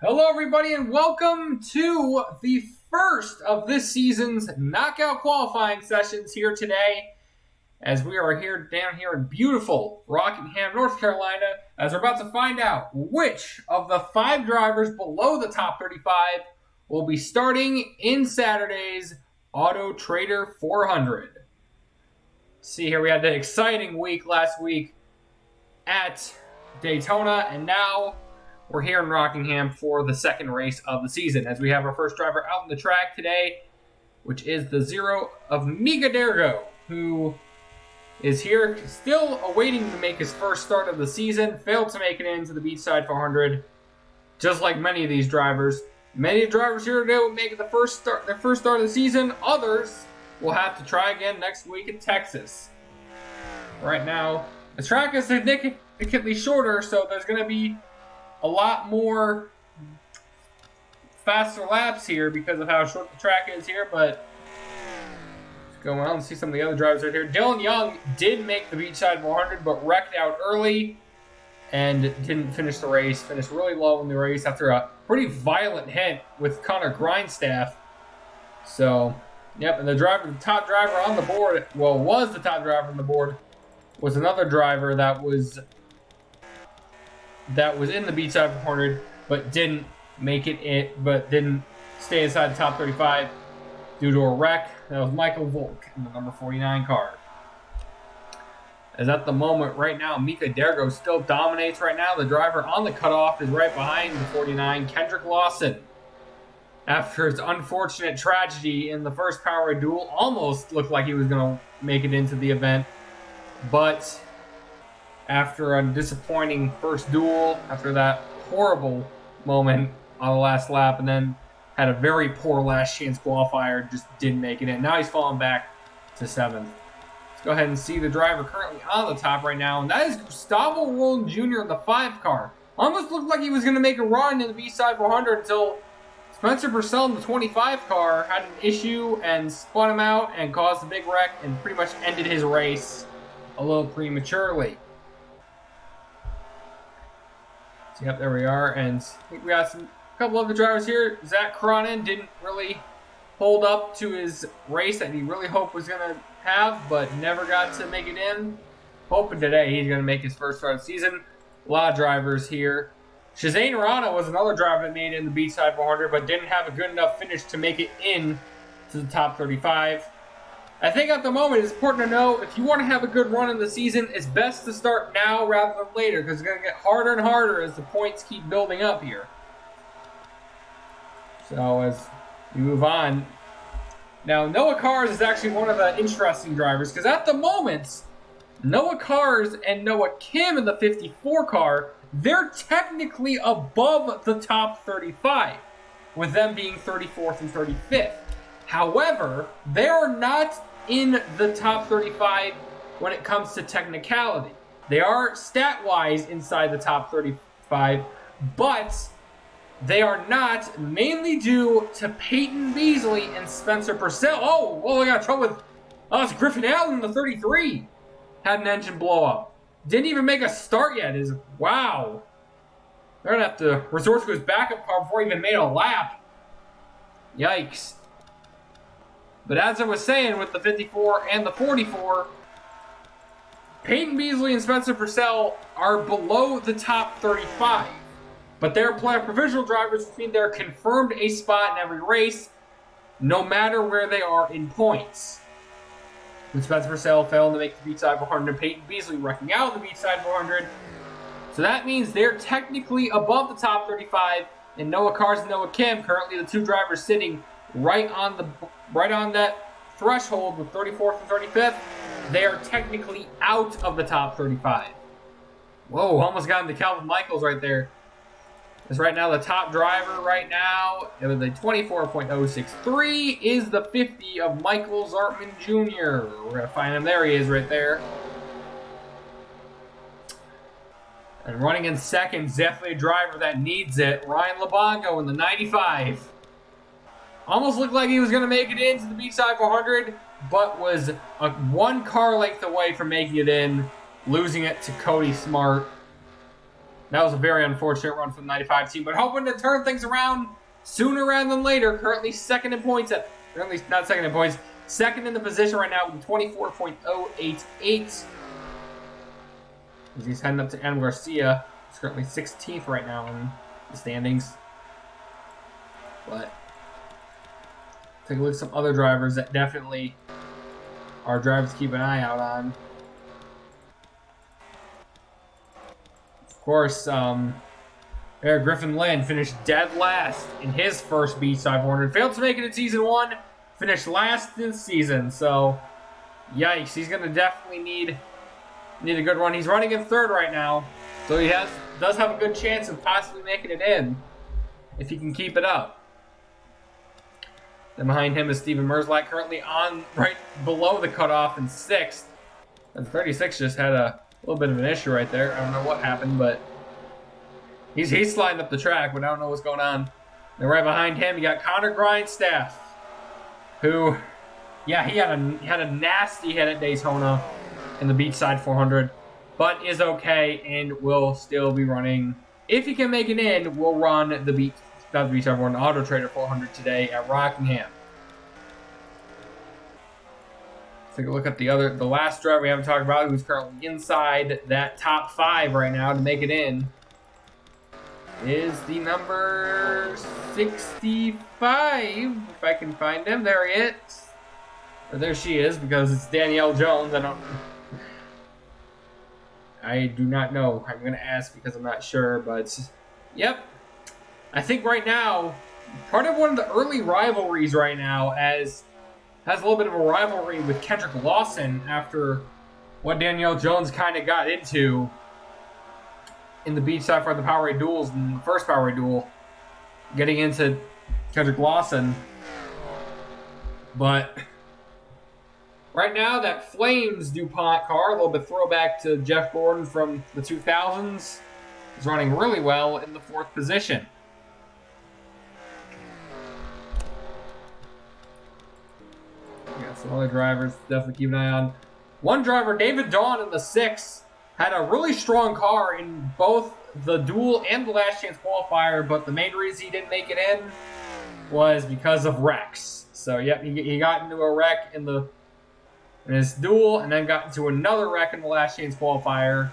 Hello, everybody, and welcome to the first of this season's knockout qualifying sessions here today, as we are down here in beautiful Rockingham, North Carolina, as we're about to find out which of the 5 drivers below the top 35 will be starting in Saturday's Auto Trader 400. See here, we had an exciting week last week at Daytona, and now we're here in Rockingham for the second race of the season, as we have our first driver out on the track today, which is the 0 of Mika Dergo, who is here still awaiting to make his first start of the season. Failed to make it into the Beachside 400, just like many of these drivers. Many drivers here today will make it their first start of the season. Others will have to try again next week in Texas. Right now, the track is significantly shorter, so there's going to be a lot more faster laps here because of how short the track is here, but let's go on and see some of the other drivers right here. Dylan Young did make the Beachside 400, but wrecked out early and didn't finish the race. Finished really low in the race after a pretty violent hit with Connor Grindstaff. So, yep, and the top driver on the board, was the top driver on the board, was another driver that was in the Beachside 400, but didn't make it, but didn't stay inside the top 35 due to a wreck. That was Michael Volk in the number 49 car. As at the moment, right now, Mika Dergo still dominates right now. The driver on the cutoff is right behind the 49, Kendrick Lawson. After his unfortunate tragedy in the first Power Duel, almost looked like he was going to make it into the event, but after a disappointing first duel, after that horrible moment on the last lap, and then had a very poor last chance qualifier, just didn't make it in. Now he's falling back to 7th. Let's go ahead and see the driver currently on the top right now, and that is Gustavo Roland Jr. in the 5 car. Almost looked like he was going to make a run in the B-Side 400 until Spencer Purcell in the 25 car had an issue and spun him out and caused a big wreck and pretty much ended his race a little prematurely. Yep, there we are, and I think we got a couple other drivers here. Zach Cronin didn't really hold up to his race that he really hoped was going to have, but never got to make it in. Hoping today he's going to make his first start of the season. A lot of drivers here. Shazane Rana was another driver that made it in the Beachside 400, but didn't have a good enough finish to make it in to the top 35. I think at the moment it's important to know if you want to have a good run in the season, it's best to start now rather than later, because it's going to get harder and harder as the points keep building up here. So as we move on. Now, Noah Cars is actually one of the interesting drivers, because at the moment, Noah Cars and Noah Kim in the 54 car, they're technically above the top 35, with them being 34th and 35th. However, they are not in the top 35 when it comes to technicality. They are stat-wise inside the top 35, but they are not, mainly due to Peyton Beasley and Spencer Purcell. I got trouble with... it's Griffin Allen in the 33. Had an engine blow up. Didn't even make a start yet. Wow. They're going to have to resort to his backup car before he even made a lap. Yikes. But as I was saying, with the 54 and the 44, Peyton Beasley and Spencer Purcell are below the top 35. But they're provisional drivers, which means they're confirmed a spot in every race, no matter where they are in points. With Spencer Purcell failing to make the Beachside 400 and Peyton Beasley wrecking out the Beachside 400. So that means they're technically above the top 35, and Noah Cars and Noah Kim, currently the 2 drivers sitting right on that threshold with 34th and 35th, they are technically out of the top 35. Whoa, almost got into Calvin Michaels right there. Because right now the top driver right now with a 24.063 is the 50 of Michael Zartman Jr. We're going to find him. There he is right there. And running in second, definitely a driver that needs it, Ryan Labongo in the 95. Almost looked like he was going to make it into the Beachside 400, but was a 1 car length away from making it in, losing it to Cody Smart. That was a very unfortunate run from the 95 team, but hoping to turn things around sooner rather than later. Currently second in points, currently not second in points, second in the position right now with 24.088. As he's heading up to Adam Garcia. He's currently 16th right now in the standings. But take a look at some other drivers that definitely are drivers to keep an eye out on. Of course, Eric Griffin Lynn finished dead last in his first Beachside 400. Failed to make it in Season 1. Finished last this season. So, yikes. He's going to definitely need a good run. He's running in third right now. So he does have a good chance of possibly making it in if he can keep it up. Then behind him is Steven Merzlak, currently on right below the cutoff in 6th. And 36 just had a little bit of an issue right there. I don't know what happened, but he's sliding up the track, but I don't know what's going on. Then right behind him, you got Connor Grindstaff, who, yeah, he had a nasty hit at Daytona in the Beachside 400, but is okay and will still be running. If he can make it in, we'll run the Beachside 400 Auto Trader 400 today at Rockingham. Take a look at the last driver we haven't talked about, who's currently inside that top 5 right now to make it in, is the number 65, if I can find him. There he is. Or there she is, because it's Danielle Jones. I do not know. I'm going to ask because I'm not sure, but yep. I think right now, part of one of the early rivalries right now has a little bit of a rivalry with Kendrick Lawson after what Danielle Jones kind of got into in the Beachside for the Powerade duels, in the first Powerade duel, getting into Kendrick Lawson. But right now, that Flames DuPont car, a little bit throwback to Jeff Gordon from the 2000s, is running really well in the 4th position. We got some other drivers definitely keep an eye on. One driver, David Dawn in the 6th, had a really strong car in both the duel and the last chance qualifier, but the main reason he didn't make it in was because of wrecks. So, yep, he got into a wreck in his duel, and then got into another wreck in the last chance qualifier.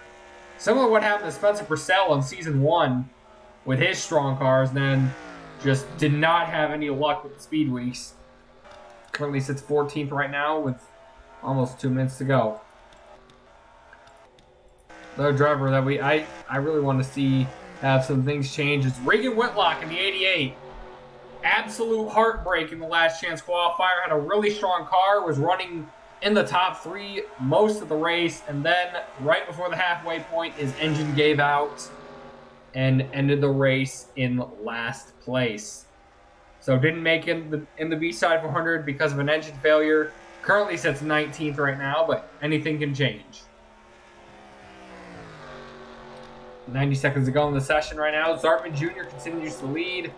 Similar to what happened to Spencer Purcell in Season 1 with his strong cars, and then just did not have any luck with the speed weeks. Currently sits 14th right now with almost 2 minutes to go. Another driver that I really want to see have some things change is Reagan Whitlock in the 88. Absolute heartbreak in the last chance qualifier. Had a really strong car, was running in the top 3 most of the race, and then right before the halfway point, his engine gave out and ended the race in last place. So didn't make it in the Beachside 400 because of an engine failure. Currently sits 19th right now, but anything can change. 90 seconds to go in the session right now. Zartman Jr. continues to lead.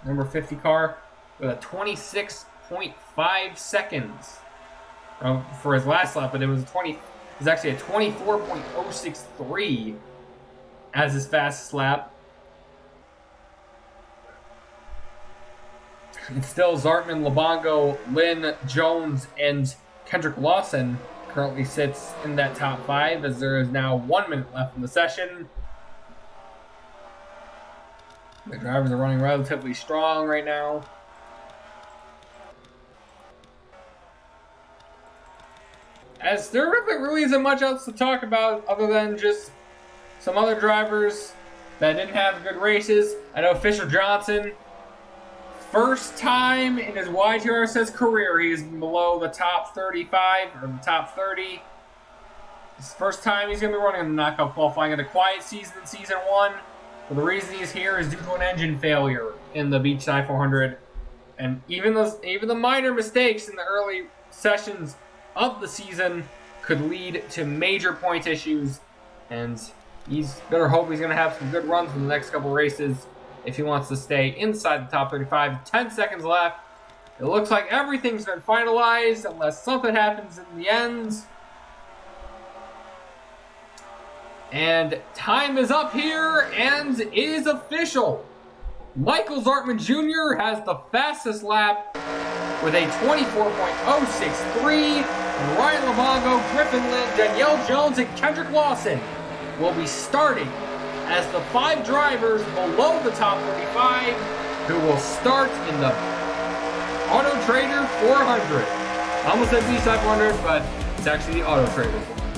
Number 50 car with a 26.5 seconds for his last lap, but it was actually a 24.063 as his fastest lap. And still Zartman, Labongo, Lynn, Jones, and Kendrick Lawson currently sits in that top 5 as there is now 1 minute left in the session. The drivers are running relatively strong right now. As there really isn't much else to talk about other than just some other drivers that didn't have good races. I know Fisher Johnson, first time in his YTRSS career, he is below the top 35 or the top 30. It's the first time he's going to be running in the knockout qualifying in a quiet season in Season 1. But the reason he's here is due to an engine failure in the Beachside 400. And even the minor mistakes in the early sessions of the season could lead to major point issues. And he's better hope he's going to have some good runs in the next couple races if he wants to stay inside the top 35. 10 seconds left. It looks like everything's been finalized unless something happens in the end. And time is up here, and it is official. Michael Zartman Jr. has the fastest lap with a 24.063. And Ryan Lavago, Griffin Lynn, Danielle Jones, and Kendrick Lawson will be starting as the 5 drivers below the top 35 who will start in the Auto Trader 400. I almost said B500, but it's actually the Auto Trader 400.